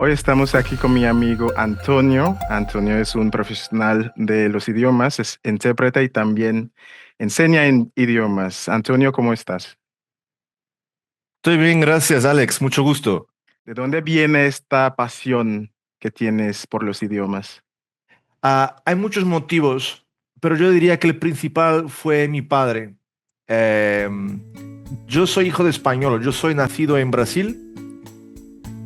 Hoy estamos aquí con mi amigo Antonio. Antonio es un profesional de los idiomas, es intérprete y también enseña en idiomas. Antonio, ¿cómo estás? Estoy bien, gracias, Alex. Mucho gusto. ¿De dónde viene esta pasión que tienes por los idiomas? Hay muchos motivos, pero yo diría que el principal fue mi padre. Yo soy hijo de español, yo soy nacido en Brasil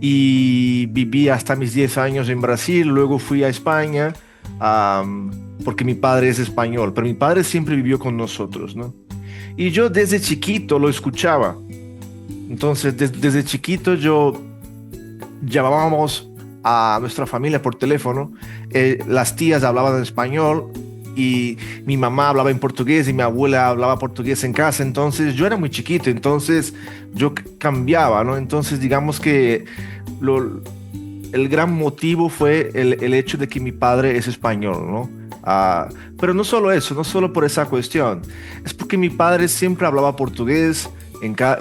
y viví hasta mis 10 años en Brasil, luego fui a España, am, porque mi padre es español, pero mi padre siempre vivió con nosotros, ¿no? Y yo desde chiquito lo escuchaba. Entonces, desde chiquito yo llamábamos a nuestra familia por teléfono, las tías hablaban español y mi mamá hablaba en portugués y mi abuela hablaba portugués en casa, entonces yo era muy chiquito, entonces yo cambiaba, ¿no? Entonces digamos que lo, el gran motivo fue el hecho de que mi padre es español, ¿no? Pero no solo eso, no solo por esa cuestión, es porque mi padre siempre hablaba portugués.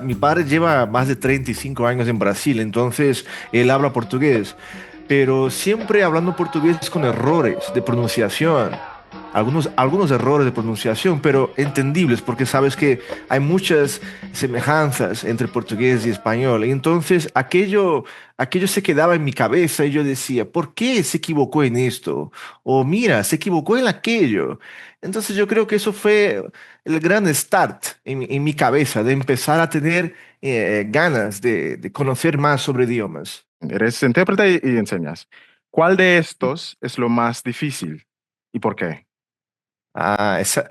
Mi padre lleva más de 35 años en Brasil, entonces él habla portugués, pero siempre hablando portugués con errores de pronunciación. Algunos errores de pronunciación, pero entendibles porque sabes que hay muchas semejanzas entre portugués y español. Y entonces aquello se quedaba en mi cabeza y yo decía, ¿por qué se equivocó en esto? O mira, se equivocó en aquello. Entonces yo creo que eso fue el gran start en mi cabeza de empezar a tener ganas de conocer más sobre idiomas. Eres intérprete y enseñas. ¿Cuál de estos es lo más difícil y por qué? Ah, esa,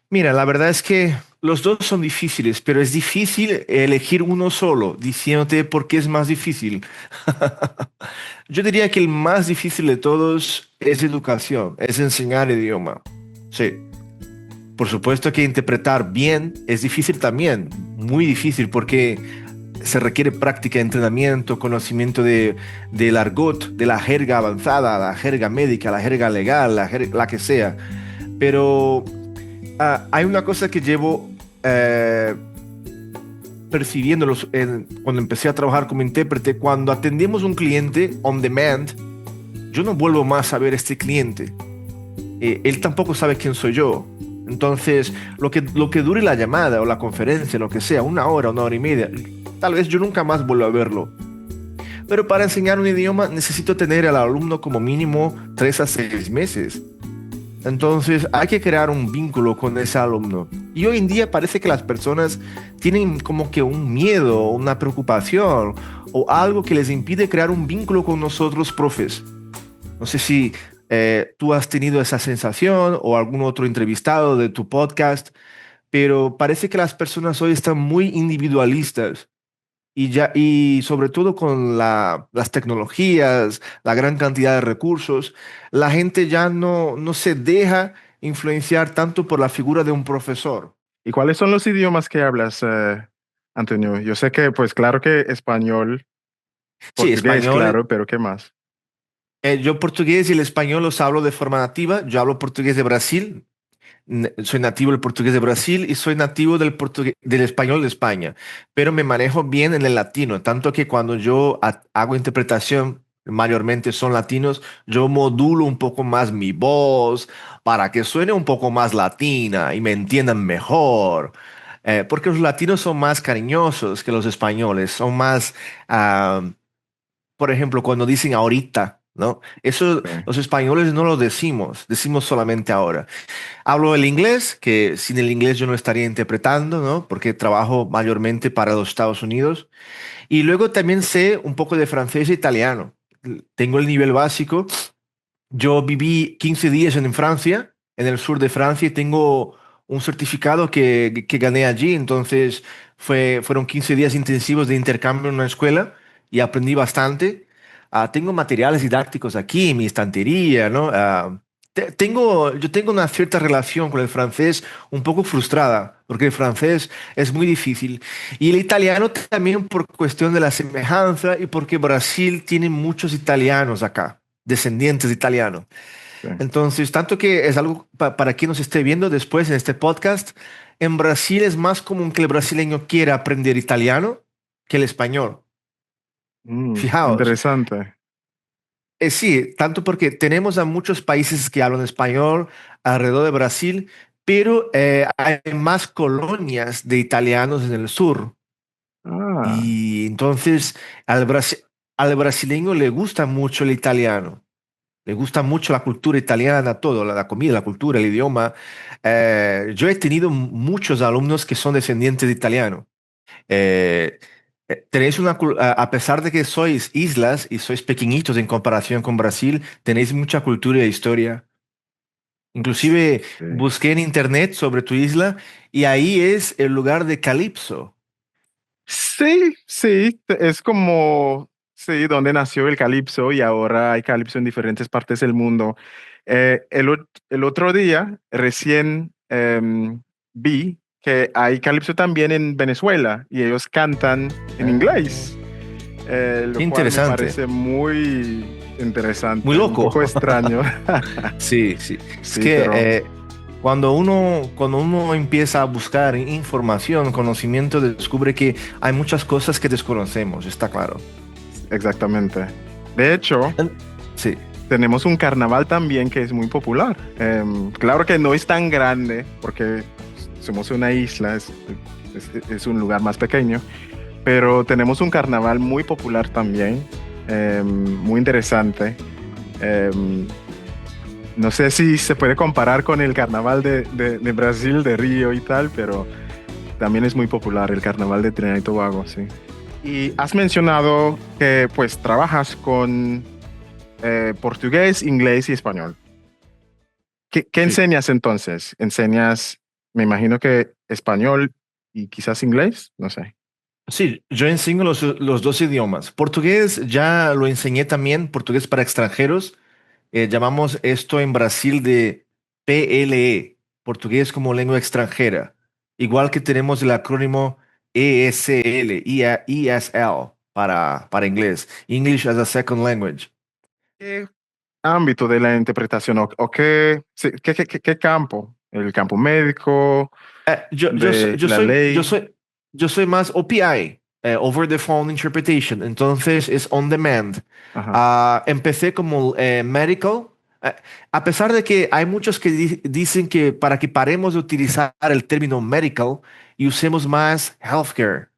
Mira, la verdad es que los dos son difíciles, pero es difícil elegir uno solo, diciéndote por qué es más difícil. Yo diría que el más difícil de todos es educación, es enseñar idioma. Sí, por supuesto que interpretar bien es difícil también, muy difícil, porque se requiere práctica, entrenamiento, conocimiento del argot, de la jerga avanzada, la jerga médica, la jerga legal, la que sea. Pero hay una cosa que llevo percibiendo cuando empecé a trabajar como intérprete. Cuando atendemos un cliente on demand, yo no vuelvo más a ver a este cliente. Él tampoco sabe quién soy yo. Entonces, lo que dure la llamada o la conferencia, lo que sea, una hora y media, tal vez yo nunca más vuelva a verlo. Pero para enseñar un idioma necesito tener al alumno como mínimo 3 a 6 meses. Entonces hay que crear un vínculo con ese alumno. Y hoy en día parece que las personas tienen como que un miedo, una preocupación o algo que les impide crear un vínculo con nosotros, profes. No sé si tú has tenido esa sensación o algún otro entrevistado de tu podcast, pero parece que las personas hoy están muy individualistas y sobre todo con las tecnologías, la gran cantidad de recursos, la gente ya no se deja influenciar tanto por la figura de un profesor. ¿Y cuáles son los idiomas que hablas, Antonio? Yo sé que, pues claro que español, Sí, portugués, español. claro, pero ¿qué más? Yo portugués y el español los hablo de forma nativa. Yo hablo portugués de Brasil. Soy nativo del portugués de Brasil y soy nativo del español de España, pero me manejo bien en el latino, tanto que cuando yo hago interpretación, mayormente son latinos, yo modulo un poco más mi voz para que suene un poco más latina y me entiendan mejor. Porque los latinos son más cariñosos que los españoles, son más, ah, por ejemplo, cuando dicen ahorita, ¿no? Eso Sí. los españoles no lo decimos, decimos solamente ahora. Hablo el inglés, que sin el inglés yo no estaría interpretando, ¿no? Porque trabajo mayormente para los Estados Unidos. Y luego también sé un poco de francés e italiano. Tengo el nivel básico. Yo viví 15 días en Francia, en el sur de Francia, y tengo un certificado que gané allí. Entonces fueron 15 días intensivos de intercambio en una escuela y aprendí bastante. Tengo materiales didácticos aquí en mi estantería, ¿no? Yo tengo una cierta relación con el francés un poco frustrada, porque el francés es muy difícil. Y el italiano también por cuestión de la semejanza y porque Brasil tiene muchos italianos acá, descendientes de italianos. Sí. Entonces, tanto que es algo para quien nos esté viendo después en este podcast, en Brasil es más común que el brasileño quiera aprender italiano que el español. Fijaos, Interesante. sí, tanto porque tenemos a muchos países que hablan español alrededor de Brasil, pero hay más colonias de italianos en el sur. Ah, Y entonces al brasileño le gusta mucho el italiano, le gusta mucho la cultura italiana, todo, la comida, la cultura, el idioma. Yo he tenido muchos alumnos que son descendientes de italiano. Eh, tenéis a pesar de que sois islas y sois pequeñitos en comparación con Brasil, tenéis mucha cultura e historia. Inclusive sí. busqué en internet sobre tu isla y ahí es el lugar de Calipso. Sí, sí, es como, sí, donde nació el calipso y ahora hay calipso en diferentes partes del mundo. El otro día recién vi que hay calipso también en Venezuela y ellos cantan en Ah, inglés, lo qué cual me interesante. parece muy Muy interesante, un loco. poco extraño. Sí, sí. Es Sí, que pero cuando uno empieza a buscar información, conocimiento, descubre que hay muchas cosas que desconocemos, está claro. exactamente. De hecho, En- Sí, tenemos un carnaval también que es muy popular. Claro que no es tan grande porque somos una isla, es un lugar más pequeño, pero tenemos un carnaval muy popular también, muy interesante. Em, no sé si se puede comparar con el carnaval de Brasil, de Río y tal, pero también es muy popular el carnaval de Trinidad y Tobago, sí. Y has mencionado que pues trabajas con portugués, inglés y español. ¿Qué sí. enseñas entonces? ¿Enseñas, me imagino que español y quizás inglés? No sé. Sí, yo enseño los dos idiomas. Portugués ya lo enseñé también, portugués para extranjeros. Llamamos esto en Brasil de PLE, portugués como lengua extranjera. Igual que tenemos el acrónimo ESL, ESL para inglés, English as a Second Language. ¿Qué ámbito de la interpretación o qué, sí, qué campo? ¿El campo médico, de la ley? Yo soy más OPI, Over the Phone Interpretation, entonces es on demand. Ajá, Empecé como medical, eh, a pesar de que hay muchos que dicen que para que paremos de utilizar el término medical y usemos más healthcare.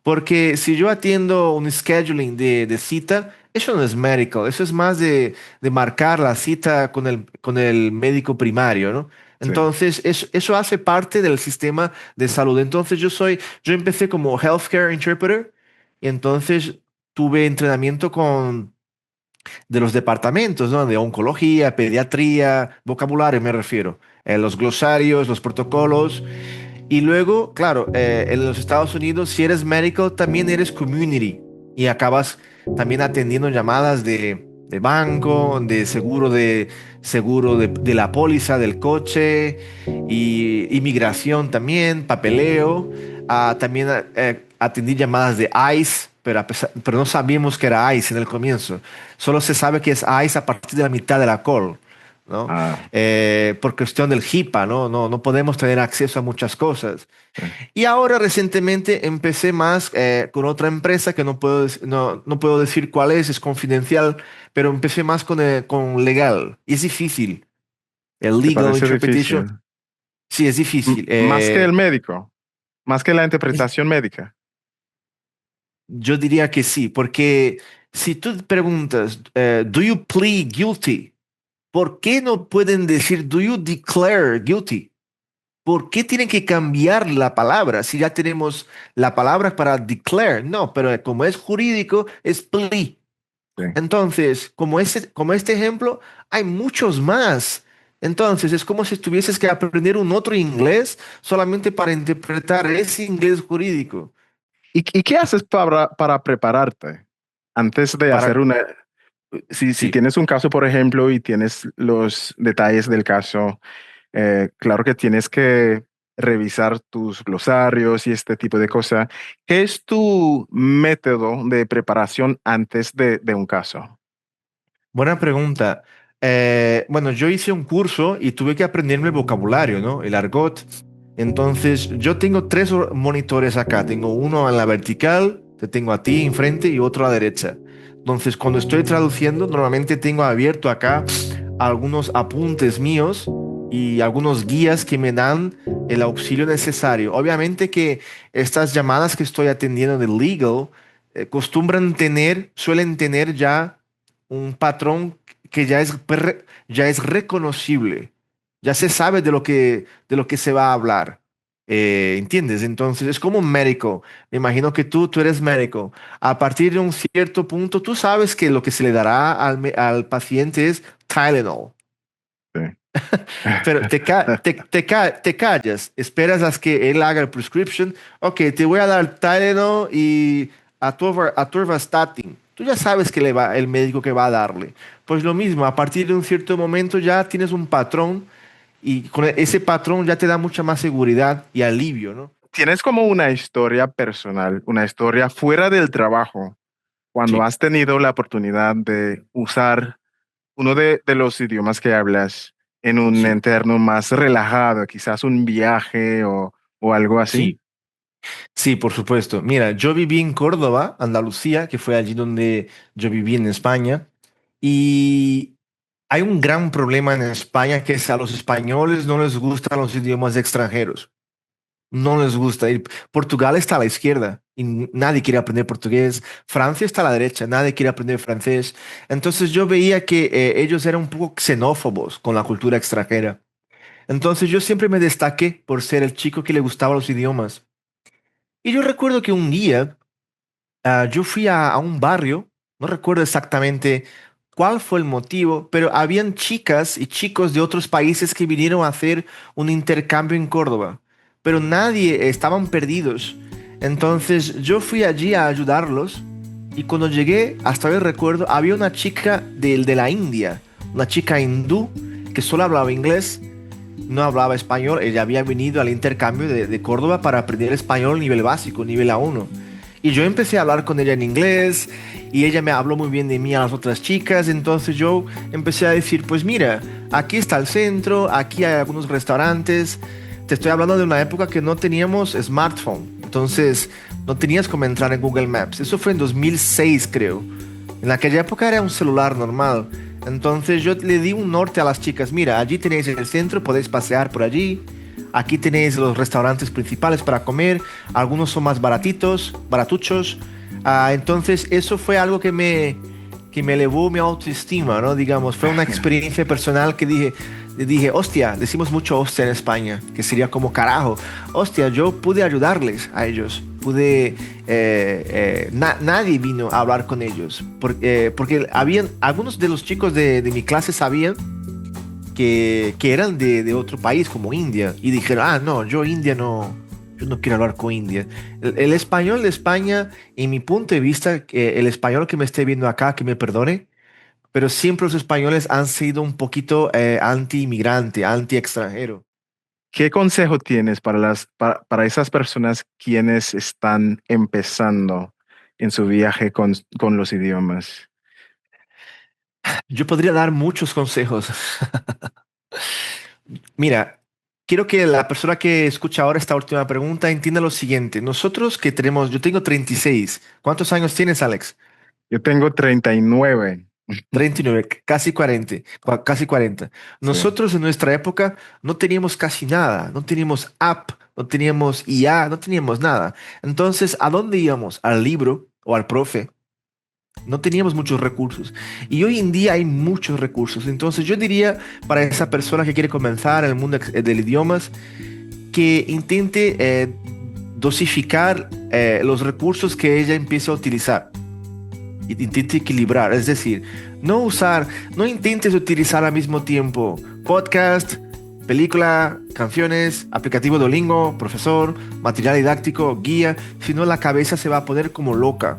Porque si yo atiendo un scheduling de cita, eso no es médico, eso es más de marcar la cita con el médico primario, ¿no? sí. Entonces, eso hace parte del sistema de salud. Entonces, yo empecé como healthcare interpreter y entonces tuve entrenamiento de los departamentos, ¿no? De oncología, pediatría, vocabulario me refiero, los glosarios, los protocolos. Y luego, claro, en los Estados Unidos, si eres médico, también eres community y acabas también atendiendo llamadas de banco, de seguro de la póliza del coche y inmigración también, papeleo. También atendí llamadas de ICE, pero no sabíamos que era ICE en el comienzo. Solo se sabe que es ICE a partir de la mitad de la call. ¿No? Ah, Por cuestión del HIPAA, ¿no? No podemos tener acceso a muchas cosas. sí. Y ahora recientemente empecé más con otra empresa que no puedo decir cuál es confidencial, pero empecé más con legal. Y es difícil. El ¿Te legal parece interpretation, difícil? sí, es difícil. Más que el médico, más que la Es- interpretación médica. yo diría que sí, porque si tú preguntas, ¿do you plead guilty? ¿Por qué no pueden decir, ¿do you declare guilty? ¿Por qué tienen que cambiar la palabra si ya tenemos la palabra para declare? No, pero como es jurídico, es plea. Sí. Entonces, como este ejemplo, hay muchos más. Entonces, es como si tuvieses que aprender un otro inglés solamente para interpretar ese inglés jurídico. ¿Y qué haces para prepararte antes de hacer Para, una... Si sí. tienes un caso, por ejemplo, y tienes los detalles del caso, claro que tienes que revisar tus glosarios y este tipo de cosas. ¿Qué es tu método de preparación antes de un caso? Buena pregunta. Bueno, yo hice un curso y tuve que aprenderme el vocabulario, ¿no? El argot. Entonces, yo tengo tres monitores acá. Tengo uno en la vertical, Te tengo a ti enfrente y otro a la derecha. Entonces, cuando estoy traduciendo, normalmente tengo abierto acá algunos apuntes míos y algunos guías que me dan el auxilio necesario. Obviamente que estas llamadas que estoy atendiendo de legal suelen tener ya un patrón que ya es reconocible. Ya se sabe de lo que se va a hablar. ¿Entiendes? Entonces es como un médico. Me imagino que tú eres médico. A partir de un cierto punto, tú sabes que lo que se le dará al paciente es Tylenol. Sí. Pero te callas, esperas a que él haga el prescription. Ok, te voy a dar Tylenol y atorvastatin. Tú ya sabes que el médico que va a darle. Pues lo mismo, a partir de un cierto momento ya tienes un patrón y con ese patrón ya te da mucha más seguridad y alivio, ¿no? ¿Tienes como una historia personal, una historia fuera del trabajo, cuando Sí. has tenido la oportunidad de usar uno de los idiomas que hablas en un Sí, entorno más relajado, quizás un viaje o algo así? sí, sí, por supuesto. Mira, yo viví en Córdoba, Andalucía, que fue allí donde yo viví en España, y hay un gran problema en España que es a los españoles no les gustan los idiomas extranjeros. No les gusta. Portugal está a la izquierda y nadie quiere aprender portugués. Francia está a la derecha, nadie quiere aprender francés. Entonces yo veía que ellos eran un poco xenófobos con la cultura extranjera. Entonces yo siempre me destaqué por ser el chico que le gustaba los idiomas. Y yo recuerdo que un día yo fui a un barrio, no recuerdo exactamente cuál fue el motivo, pero habían chicas y chicos de otros países que vinieron a hacer un intercambio en Córdoba, pero nadie, estaban perdidos. Entonces yo fui allí a ayudarlos y cuando llegué, hasta hoy recuerdo, había una chica de la India, una chica hindú que solo hablaba inglés, no hablaba español. Ella había venido al intercambio de Córdoba para aprender español nivel básico, nivel A1. Y yo empecé a hablar con ella en inglés y ella me habló muy bien de mí a las otras chicas. Entonces yo empecé a decir, pues mira, aquí está el centro, aquí hay algunos restaurantes. Te estoy hablando de una época que no teníamos smartphone. Entonces no tenías cómo entrar en Google Maps. Eso fue en 2006, creo. En aquella época era un celular normal. Entonces yo le di un norte a las chicas. Mira, allí tenéis el centro, podéis pasear por allí. Aquí tenéis los restaurantes principales para comer. Algunos son más baratitos, baratuchos. Entonces eso fue algo que me elevó mi autoestima, ¿no? Digamos, fue una experiencia personal que dije, hostia, decimos mucho hostia en España, que sería como carajo. Hostia, yo pude ayudarles a ellos. Nadie vino a hablar con ellos. Porque habían, algunos de los chicos de mi clase sabían que eran de otro país, como India, y dijeron, ah, no, yo no quiero hablar con India. El español de España, en mi punto de vista, el español que me esté viendo acá, que me perdone, pero siempre los españoles han sido un poquito anti-inmigrante, anti-extranjero. ¿Qué consejo tienes para para esas personas quienes están empezando en su viaje con los idiomas? Yo podría dar muchos consejos. Mira, quiero que la persona que escucha ahora esta última pregunta entienda lo siguiente. Nosotros que tenemos, yo tengo 36. ¿Cuántos años tienes, Alex? Yo tengo 39. 39, casi 40, casi 40. Sí. Nosotros en nuestra época no teníamos casi nada, no teníamos app, no teníamos IA, no teníamos nada. Entonces, ¿a dónde íbamos? ¿Al libro o al profe? No teníamos muchos recursos. Y hoy en día hay muchos recursos. Entonces, yo diría para esa persona que quiere comenzar en el mundo del idiomas, que intente dosificar los recursos que ella empiece a utilizar. Intente equilibrar, es decir, no intentes utilizar al mismo tiempo podcast, película, canciones, aplicativo Duolingo, profesor, material didáctico, guía, si no la cabeza se va a poner como loca.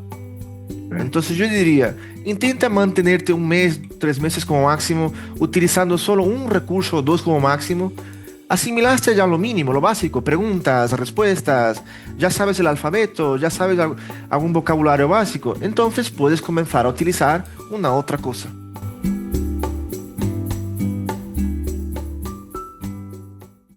Entonces yo diría, intenta mantenerte un mes, 3 meses como máximo, utilizando solo un recurso o dos como máximo. Asimilaste ya lo mínimo, lo básico, preguntas, respuestas, ya sabes el alfabeto, ya sabes algún vocabulario básico, entonces puedes comenzar a utilizar una otra cosa.